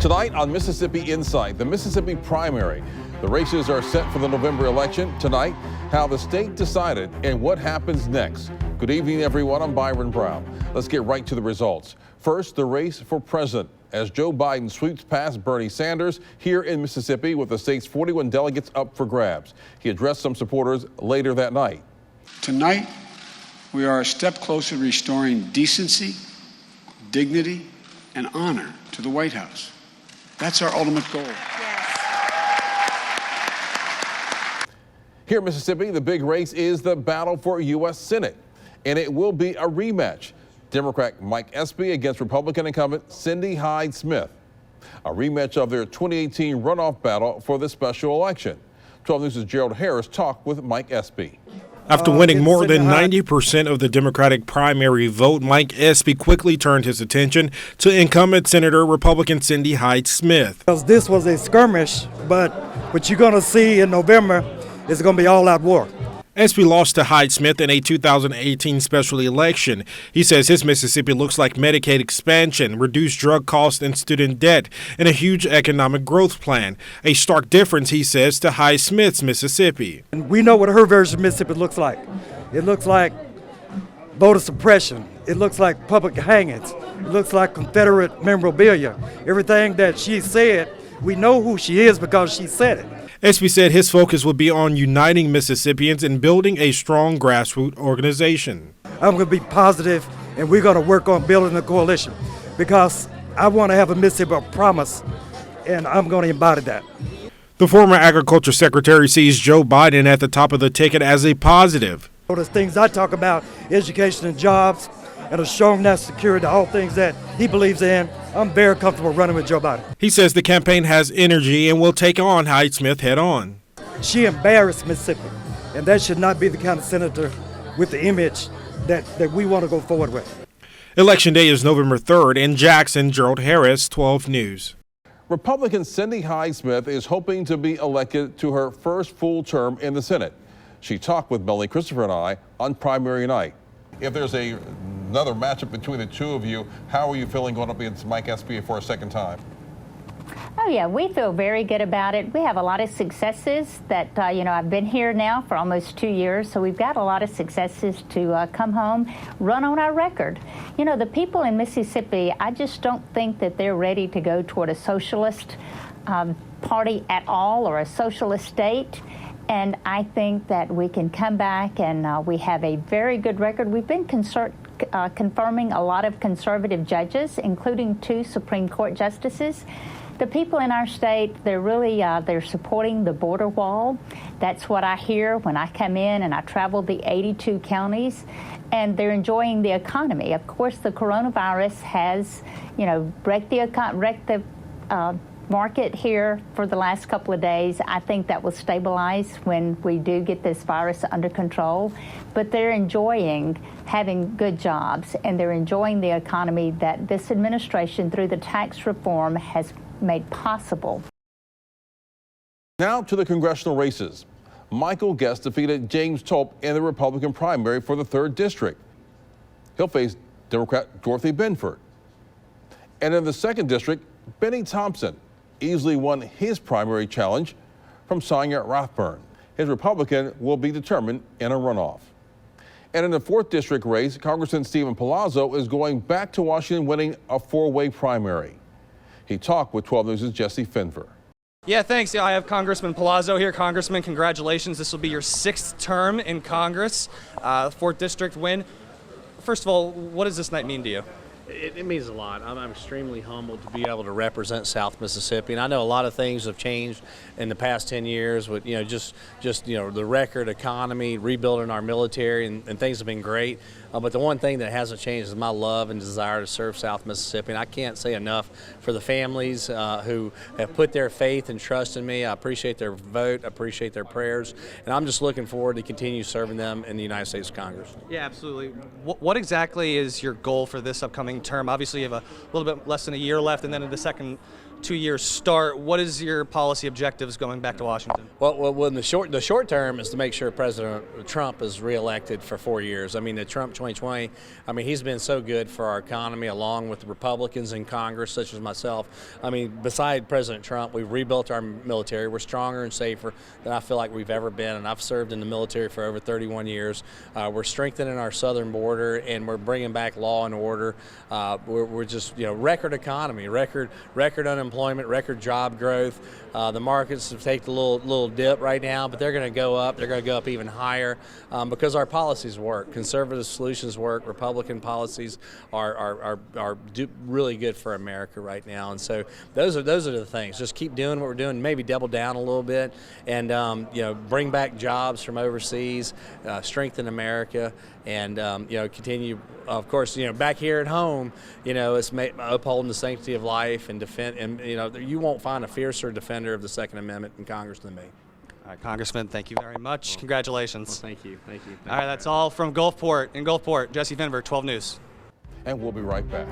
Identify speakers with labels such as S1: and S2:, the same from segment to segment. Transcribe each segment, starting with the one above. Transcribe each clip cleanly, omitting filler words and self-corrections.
S1: Tonight on Mississippi Insight, the Mississippi primary. The races are set for the November election. Tonight, how the state decided and what happens next. Good evening, everyone. I'm Byron Brown. Let's get right to the results. First, the race for president as Joe Biden sweeps past Bernie Sanders here in Mississippi with the state's 41 delegates up for grabs. He addressed some supporters later that night.
S2: Tonight, we are a step closer to restoring decency, dignity, and honor to the White House. That's our ultimate goal.
S1: Here in Mississippi, the big race is the battle for U.S. Senate, and it will be a rematch. Democrat Mike Espy against Republican incumbent Cindy Hyde-Smith. A rematch of their 2018 runoff battle for the special election. 12 News' Gerald Harris talked with Mike Espy.
S3: After winning more than 90% of the Democratic primary vote, Mike Espy quickly turned his attention to incumbent Senator Republican Cindy Hyde-Smith.
S4: Because this was a skirmish, but what you're going to see in November is going to be all-out war.
S3: Espy lost to Hyde-Smith in a 2018 special election. He says his Mississippi looks like Medicaid expansion, reduced drug costs and student debt, and a huge economic growth plan. A stark difference, he says, to Hyde-Smith's Mississippi.
S4: And we know what her version of Mississippi looks like. It looks like voter suppression. It looks like public hangings. It looks like Confederate memorabilia. Everything that she said, we know who she is because she said it.
S3: Espy said his focus would be on uniting Mississippians and building a strong grassroots organization.
S4: I'm going to be positive, and we're going to work on building a coalition because I want to have a Mississippi promise, and I'm going to embody that.
S3: The former Agriculture Secretary sees Joe Biden at the top of the ticket as a positive.
S4: Those things I talk about, education and jobs, and a strong national security, all things that he believes in, I'm very comfortable running with Joe Biden.
S3: He says the campaign has energy and will take on Hyde-Smith head on.
S4: She embarrassed Mississippi, and that should not be the kind of senator with the image that we want to go forward with.
S3: Election day is November 3rd. In Jackson, Gerald Harris, 12 News.
S1: Republican Cindy Hyde-Smith is hoping to be elected to her first full term in the Senate. She talked with Melanie Christopher and I on primary night. If there's another matchup between the two of you, how are you feeling going up against Mike Espy for a second time?
S5: Oh yeah, we feel very good about it. We have a lot of successes that, I've been here now for almost 2 years, so we've got a lot of successes to come home, run on our record. You know, the people in Mississippi, I just don't think that they're ready to go toward a socialist party at all or a socialist state. And I think that we can come back and we have a very good record. We've been confirming a lot of conservative judges, including 2 Supreme Court justices. The people in our state, they're really, they're supporting the border wall. That's what I hear when I come in and I travel the 82 counties, and they're enjoying the economy. Of course, the coronavirus has, wrecked the market here for the last couple of days. I think that will stabilize when we do get this virus under control. But they're enjoying having good jobs, and they're enjoying the economy that this administration, through the tax reform, has made possible.
S1: Now to the congressional races. Michael Guest defeated James Tolp in the Republican primary for the 3rd District. He'll face Democrat Dorothy Benford. And in the 2nd District, Benny Thompson easily won his primary challenge from Sonia Rathburn. His Republican will be determined in a runoff. And in the 4th District race, Congressman Stephen Palazzo is going back to Washington, winning a 4-way primary. He talked with 12 News' Jesse Finver.
S6: Yeah, thanks. Yeah, I have Congressman Palazzo here. Congressman, congratulations. This will be your 6th term in Congress, 4th District win. First of all, what does this night mean to you?
S7: It means a lot. I'm extremely humbled to be able to represent South Mississippi, and I know a lot of things have changed in the past 10 years with just the record economy, rebuilding our military, and things have been great. But the one thing that hasn't changed is my love and desire to serve South Mississippi, and I can't say enough for the families who have put their faith and trust in me. I appreciate their vote, I appreciate their prayers, and I'm just looking forward to continue serving them in the United States Congress.
S6: Yeah, absolutely. What exactly is your goal for this upcoming term? Obviously, you have a little bit less than a year left, and then in the second two-year start. What is your policy objectives going back to Washington?
S7: Well, in the short term is to make sure President Trump is reelected for 4 years. I mean, the Trump 2020, I mean, he's been so good for our economy, along with the Republicans in Congress, such as myself. I mean, beside President Trump, we've rebuilt our military. We're stronger and safer than I feel like we've ever been, and I've served in the military for over 31 years. We're strengthening our southern border, and we're bringing back law and order. We're just, record economy, record unemployment, record job growth. The markets have taken a little dip right now, but they're going to go up. They're going to go up even higher because our policies work. Conservative solutions work. Republican policies are really good for America right now. And so those are the things. Just keep doing what we're doing. Maybe double down a little bit, and bring back jobs from overseas, strengthen America, and continue. Of course, back here at home, it's upholding the sanctity of life and defend. And you won't find a fiercer defender of the Second Amendment in Congress than me.
S6: All right, Congressman, thank you very much. Congratulations.
S7: Well, thank you.
S6: All right, that's all from Gulfport. In Gulfport, Jesse Finver, 12 News.
S1: And we'll be right back.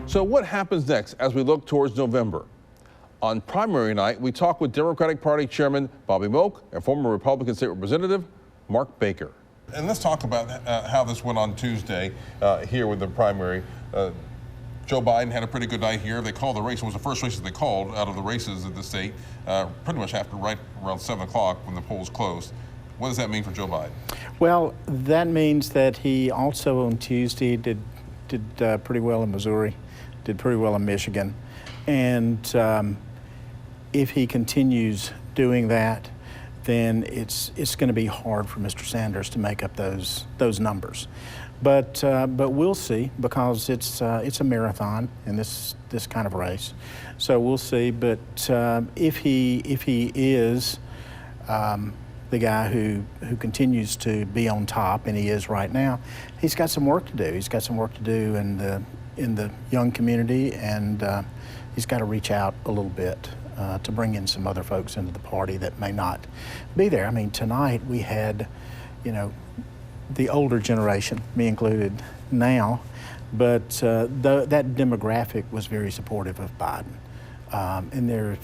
S1: So what happens next as we look towards November? On primary night, we talk with Democratic Party Chairman Bobby Moak and former Republican State Representative Mark Baker. And let's talk about how this went on Tuesday here with the primary. Joe Biden had a pretty good night here. They called the race. It was the first race that they called out of the races in the state, pretty much after right around 7 o'clock when the polls closed. What does that mean for Joe Biden?
S8: Well, that means that he also on Tuesday did pretty well in Missouri, did pretty well in Michigan, and if he continues doing that, then it's going to be hard for Mr. Sanders to make up those numbers. But we'll see, because it's a marathon in this kind of race. So we'll see. But if he is the guy who continues to be on top, and he is right now, he's got some work to do. He's got some work to do in the young community, and he's got to reach out a little bit to bring in some other folks into the party that may not be there. I mean, tonight we had, the older generation, me included now, but that demographic was very supportive of Biden. And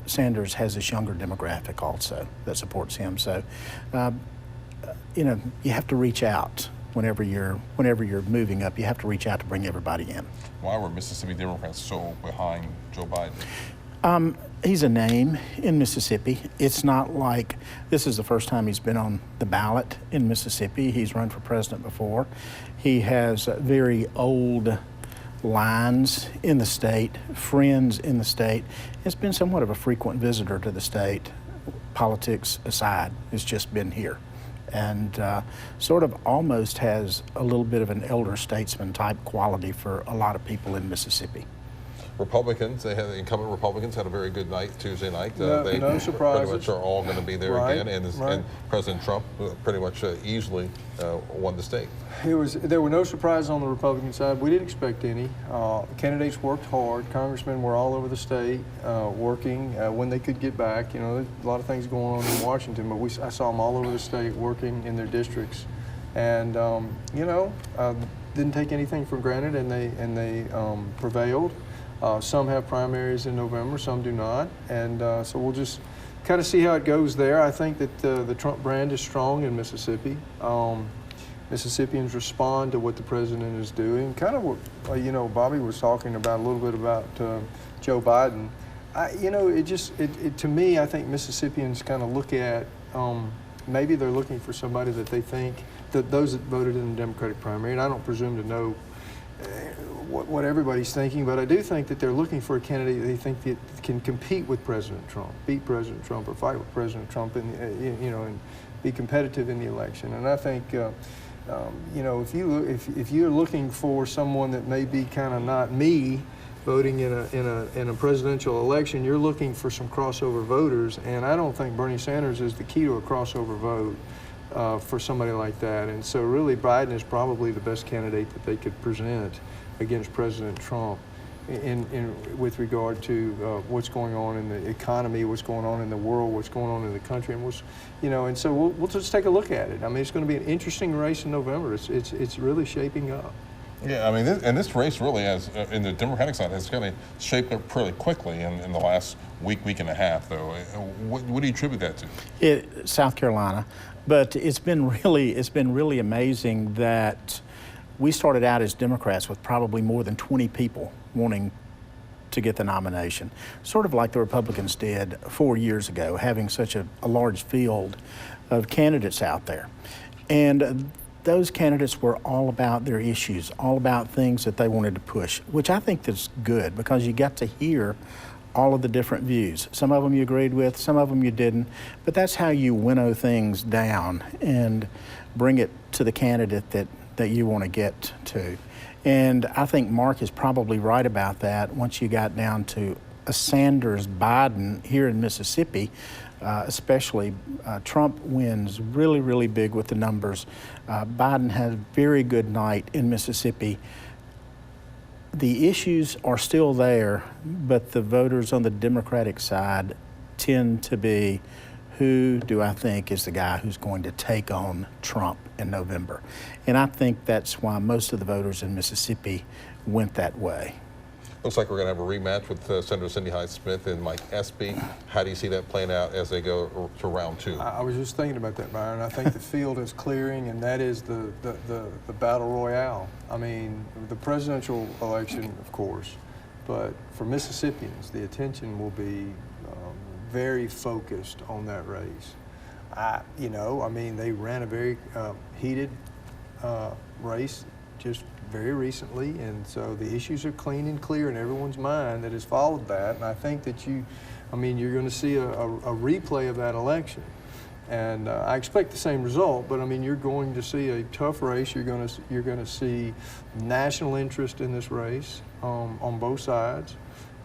S8: Sanders has this younger demographic also that supports him. So, you have to reach out whenever you're moving up. You have to reach out to bring everybody in.
S1: Why were Mississippi Democrats so behind Joe Biden?
S8: He's a name in Mississippi. It's not like this is the first time he's been on the ballot in Mississippi. He's run for president before. He has very old lines in the state, friends in the state. It's been somewhat of a frequent visitor to the state, politics aside. It's just been here. And sort of almost has a little bit of an elder statesman type quality for a lot of people in Mississippi.
S1: Republicans, the incumbent Republicans had a very good night Tuesday night. They
S9: no surprises.
S1: pretty much are all going to be there
S9: Right,
S1: again, and
S9: right.
S1: President Trump pretty much easily won the state.
S9: There were no surprises on the Republican side. We didn't expect any. Candidates worked hard. Congressmen were all over the state working when they could get back. There's a lot of things going on in Washington, but I saw them all over the state working in their districts, and didn't take anything for granted, and they prevailed. Some have primaries in November, some do not, and so we'll just kind of see how it goes there. I think that the Trump brand is strong in Mississippi. Mississippians respond to what the president is doing. Kind of what Bobby was talking about a little bit about Joe Biden. To me, I think Mississippians kind of look at maybe they're looking for somebody that they think that those that voted in the Democratic primary, and I don't presume to know what everybody's thinking, but I do think that they're looking for a candidate they think that can compete with President Trump, beat President Trump, or fight with President Trump, and be competitive in the election. And I think you know, if you're looking for someone that may be kind of not me, voting in a presidential election, you're looking for some crossover voters, and I don't think Bernie Sanders is the key to a crossover vote for somebody like that. And so really Biden is probably the best candidate that they could present against President Trump with regard to what's going on in the economy, what's going on in the world, what's going on in the country, and and so we'll just take a look at it. I mean, it's going to be an interesting race in November. It's really shaping up.
S1: Yeah, I mean, this race really has, in the Democratic side, has kind of shaped up pretty quickly in the last week and a half, though. What do you attribute that to?
S8: South Carolina, but it's been really amazing that we started out as Democrats with probably more than 20 people wanting to get the nomination, sort of like the Republicans did 4 years ago, having such a large field of candidates out there. And those candidates were all about their issues, all about things that they wanted to push, which I think is good because you got to hear all of the different views. Some of them you agreed with, some of them you didn't, but that's how you winnow things down and bring it to the candidate that you want to get to. And I think Mark is probably right about that once you got down to a Sanders-Biden here in Mississippi, especially Trump wins really, really big with the numbers. Biden had a very good night in Mississippi. The issues are still there, but the voters on the Democratic side tend to be, who do I think is the guy who's going to take on Trump in November? And I think that's why most of the voters in Mississippi went that way.
S1: Looks like we're going to have a rematch with Senator Cindy Hyde-Smith and Mike Espy. How do you see that playing out as they go to round two?
S9: I was just thinking about that, Byron. I think the field is clearing, and that is the battle royale. I mean, the presidential election, of course, but for Mississippians, the attention will be very focused on that race. I mean, they ran a very heated race just very recently, and so the issues are clean and clear in everyone's mind that has followed that. And I think that you're going to see a replay of that election. And I expect the same result, but I mean, you're going to see a tough race. You're going to see national interest in this race on both sides,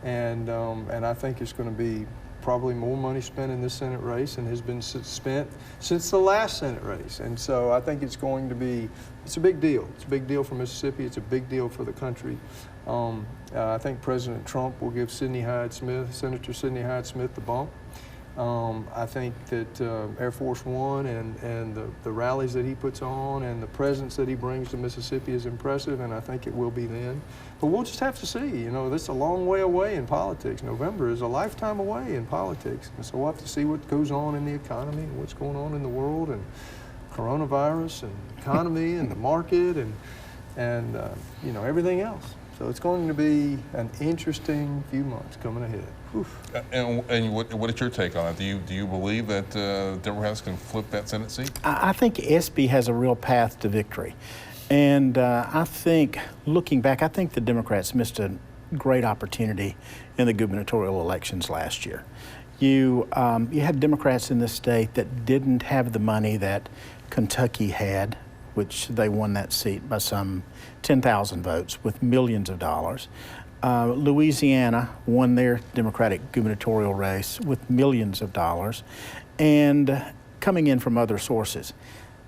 S9: and I think it's going to be probably more money spent in this Senate race than has been spent since the last Senate race. And so I think it's going to be, it's a big deal. It's a big deal for Mississippi. It's a big deal for the country. I think President Trump will give Senator Sidney Hyde-Smith the bump. I think that Air Force One and the rallies that he puts on and the presence that he brings to Mississippi is impressive, and I think it will be then. But we'll just have to see. You know, that's a long way away in politics. November is a lifetime away in politics, and so we'll have to see what goes on in the economy and what's going on in the world and coronavirus and economy and the market and everything else. So it's going to be an interesting few months coming ahead.
S1: And what is your take on it? Do you believe that Democrats can flip that Senate seat?
S8: I think Espy has a real path to victory. And I think, looking back, I think the Democrats missed a great opportunity in the gubernatorial elections last year. You had Democrats in this state that didn't have the money that Kentucky had, which they won that seat by some 10,000 votes with millions of dollars. Louisiana won their Democratic gubernatorial race with millions of dollars, and coming in from other sources.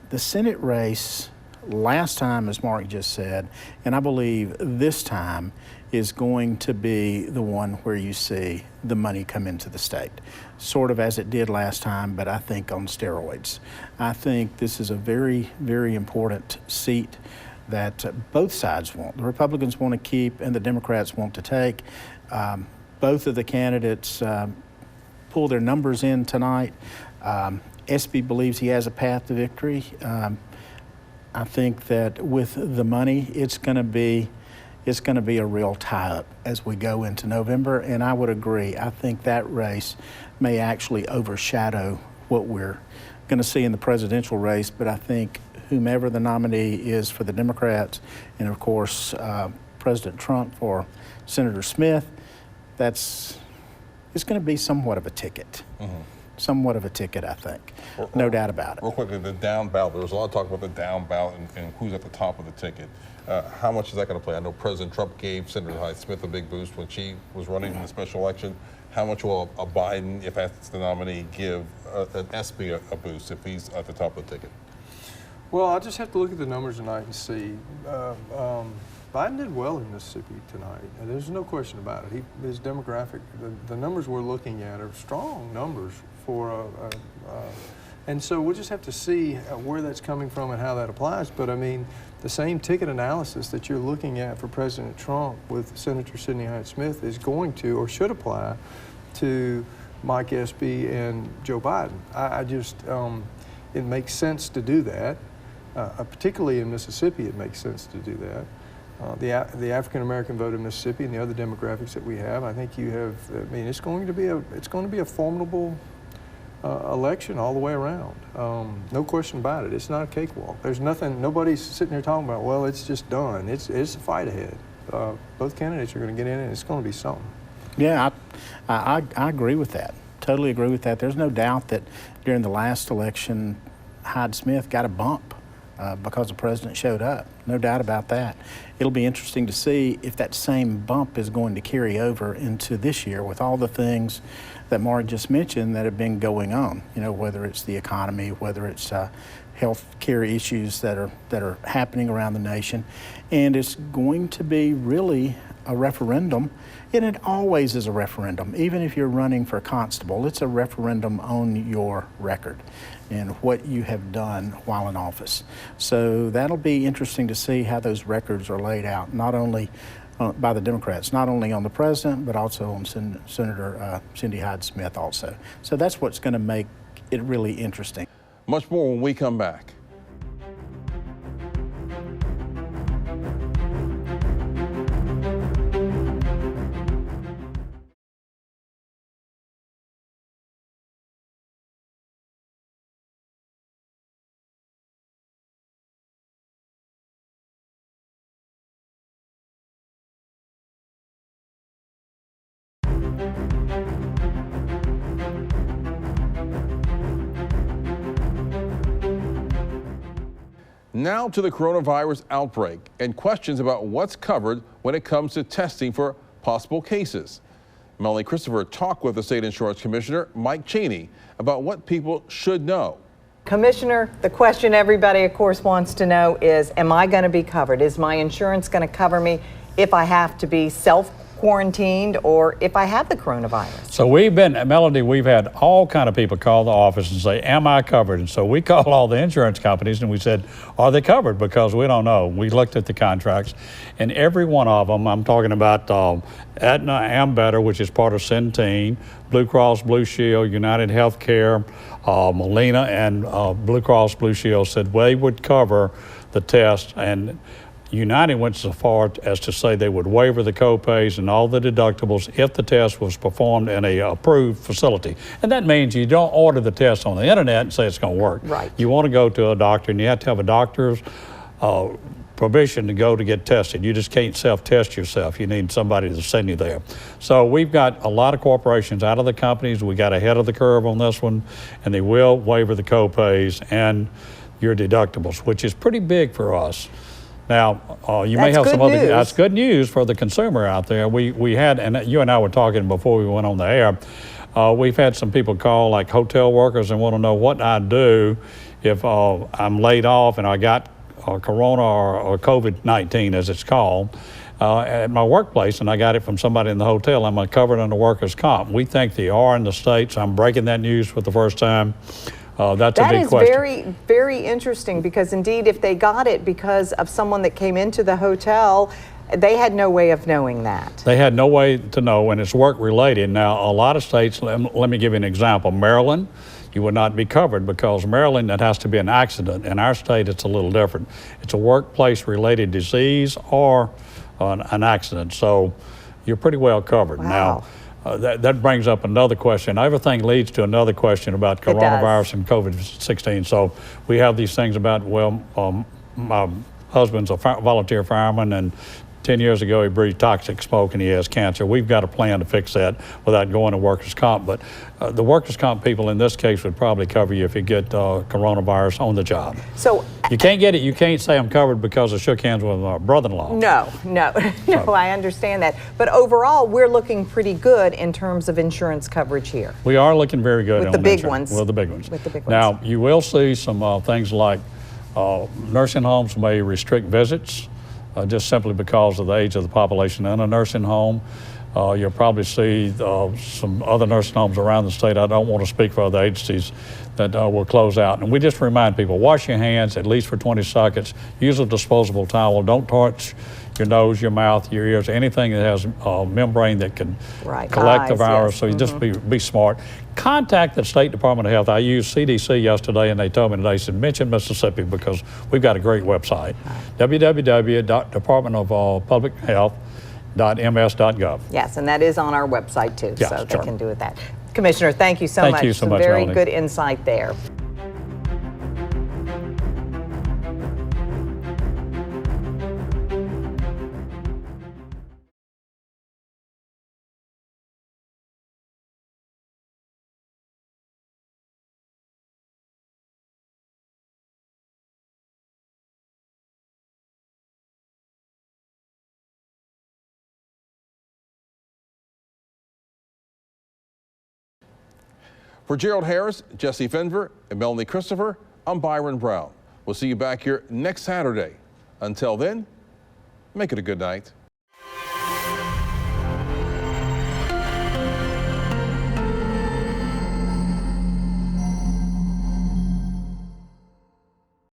S8: The Senate race last time, as Mark just said, and I believe this time is going to be the one where you see the money come into the state, sort of as it did last time, but I think on steroids. I think this is a very, very important seat that both sides want. The Republicans want to keep and the Democrats want to take. Both of the candidates pull their numbers in tonight. Espy believes he has a path to victory. I think that with the money, it's going to be a real tie-up as we go into November, and I would agree. I think that race may actually overshadow what we're going to see in the presidential race, but I think whomever the nominee is for the Democrats, and of course President Trump for Senator Smith, it's going to be somewhat of a ticket.
S1: Mm-hmm.
S8: somewhat of a ticket, I think. No doubt about it.
S1: Real quickly, the down ballot. There was a lot of talk about the down ballot and who's at the top of the ticket. How much is that going to play? I know President Trump gave Senator HydeSmith a big boost when she was running in the special election. How much will a Biden, if that's the nominee, give an SB a boost if he's at the top of the ticket?
S9: Well, I'll just have to look at the numbers tonight and see. Biden did well in Mississippi tonight. There's no question about it. His demographic, the numbers we're looking at are strong numbers for and so we'll just have to see where that's coming from and how that applies. But I mean, the same ticket analysis that you're looking at for President Trump with Senator Sidney HydeSmith is going to or should apply to Mike Espy and Joe Biden. I just, it makes sense to do that. Particularly in Mississippi, it makes sense to do that. The African American vote in Mississippi and the other demographics that we have, I think you have. I mean, it's going to be a formidable election all the way around. No question about it. It's not a cakewalk. There's nothing. Nobody's sitting there talking about, well, it's just done. It's a fight ahead. Both candidates are going to get in, and it's going to be something.
S8: Yeah, I agree with that. Totally agree with that. There's no doubt that during the last election, HydeSmith got a bump because the president showed up. No doubt about that. It'll be interesting to see if that same bump is going to carry over into this year with all the things that Mark just mentioned that have been going on. You know, whether it's the economy, whether it's health care issues that are happening around the nation, and it's going to be really a referendum. And it always is a referendum. Even if you're running for constable, it's a referendum on your record and what you have done while in office. So that'll be interesting to see how those records are laid out, not only by the Democrats, not only on the president, but also on Senator Cindy HydeSmith also. So that's what's going to make it really interesting.
S1: Much more when we come back. Now to the coronavirus outbreak and questions about what's covered when it comes to testing for possible cases. Melanie Christopher talked with the State Insurance Commissioner, Mike Chaney, about what people should know.
S10: Commissioner, the question everybody, of course, wants to know is, am I going to be covered? Is my insurance going to cover me if I have to be self-quarantined or if I have the coronavirus?
S11: So Melanie, we've had all kind of people call the office and say, am I covered? And so we called all the insurance companies and we said, are they covered? Because we don't know. We looked at the contracts and every one of them, I'm talking about Aetna, Ambetter, which is part of Centene, Blue Cross Blue Shield, United Healthcare, Molina, and Blue Cross Blue Shield said they would cover the test, and United went so far as to say they would waiver the copays and all the deductibles if the test was performed in a approved facility. And that means you don't order the test on the internet and say it's going to work.
S10: Right.
S11: You want to go to a doctor and you have to have a doctor's permission to go to get tested. You just can't self-test yourself. You need somebody to send you there. So we've got a lot of corporations out of the companies. We got ahead of the curve on this one, and they will waiver the copays and your deductibles, which is pretty big for us. Now, you may have some other, that's good news for the consumer out there. We had, and you and I were talking before we went on the air, we've had some people call, like hotel workers, and want to know what I do if I'm laid off and I got corona or COVID-19 as it's called at my workplace, and I got it from somebody in the hotel. Am I covered under workers' comp? We think they are in the States. I'm breaking that news for the first time. That's a big question.
S10: That is very, very interesting, because indeed if they got it because of someone that came into the hotel, they had no way of knowing that.
S11: They had no way to know, and it's work related. Now, a lot of states, let me give you an example. Maryland, you would not be covered because Maryland, it has to be an accident. In our state, it's a little different. It's a workplace related disease or an accident. So you're pretty well covered.
S10: Wow.
S11: Now, that brings up another question. Everything leads to another question about coronavirus and COVID-16. So we have these things about, well, my husband's a volunteer fireman, and 10 years ago he breathed toxic smoke and he has cancer. We've got a plan to fix that without going to workers' comp. But the workers' comp people in this case would probably cover you if you get coronavirus on the job.
S10: So
S11: you can't get it. You can't say I'm covered because I shook hands with my brother-in-law.
S10: No, I understand that. But overall, we're looking pretty good in terms of insurance coverage here.
S11: We are looking very good
S10: With
S11: on
S10: the big
S11: insurance.
S10: ones.
S11: With the big ones.
S10: With the big ones.
S11: Now, you will see some things like nursing homes may restrict visits just simply because of the age of the population in a nursing home. You'll probably see some other nursing homes around the state. I don't want to speak for other agencies that will close out. And we just remind people, wash your hands at least for 20 seconds. Use a disposable towel. Don't touch your nose, your mouth, your ears, anything that has a membrane that can collect the virus. Yes. So you just be smart. Contact the State Department of Health. I used CDC yesterday, and they told me today, said, mention Mississippi because we've got a great website, www.departmentofpublichealth.ms.gov.
S10: Yes, and that is on our website too,
S11: yes,
S10: so they can do with that. Commissioner, thank you so much.
S11: Thank you so much,
S10: very
S11: Melanie.
S10: good insight there.
S1: For Gerald Harris, Jesse Fenver, and Melanie Christopher, I'm Byron Brown. We'll see you back here next Saturday. Until then, make it a good night.